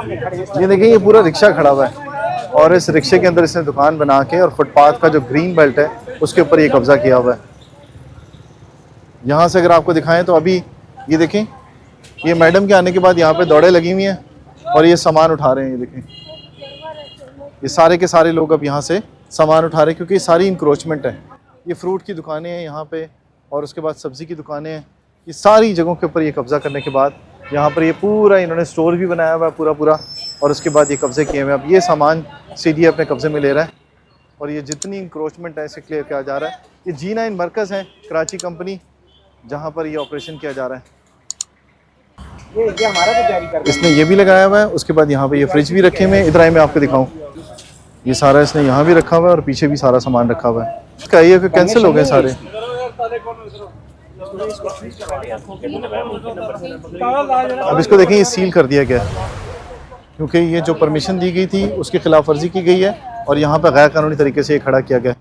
ये देखिए ये पूरा रिक्शा खड़ा हुआ है और इस रिक्शे के अंदर इसने दुकान बना के और फुटपाथ का जो ग्रीन बेल्ट है उसके ऊपर ये कब्जा किया हुआ है। यहाँ से अगर आपको दिखाएं तो अभी ये देखें, ये मैडम के आने के बाद यहाँ पे दौड़े लगी हुई हैं और ये सामान उठा रहे हैं। ये देखें, ये सारे के सारे लोग अब यहाँ से सामान उठा रहे हैं क्योंकि सारी इंक्रोचमेंट है। ये फ्रूट की दुकानें हैं यहाँ पे और उसके बाद सब्ज़ी की दुकानें हैं। ये सारी जगहों के ऊपर ये कब्ज़ा करने के बाद यहाँ पर ये पूरा इन्होंने स्टोर भी बनाया हुआ है पूरा और उसके बाद ये कब्ज़े किए हुए हैं। अब ये सामान सीडी अपने कब्ज़े में ले रहा है और ये जितनी इंक्रोचमेंट है इसे क्लियर किया जा रहा है। ये G9 मरकज़ है कराची कंपनी जहाँ पर ये ऑपरेशन किया जा रहा है। ये हमारा तो जारी कर इसने ये भी लगाया हुआ है। उसके बाद यहाँ पे ये फ्रिज भी रखे हुए हैं। इधर आए मैं आपको दिखाऊं, ये सारा इसने यहाँ भी रखा हुआ है और पीछे भी सारा सामान रखा हुआ है। इसका ये कैंसिल हो गए सारे। अब इसको देखें, ये सील कर दिया गया क्योंकि ये जो परमिशन दी गई थी उसकी खिलाफ वर्जी की गई है और यहाँ पे गैर कानूनी तरीके से ये खड़ा किया गया।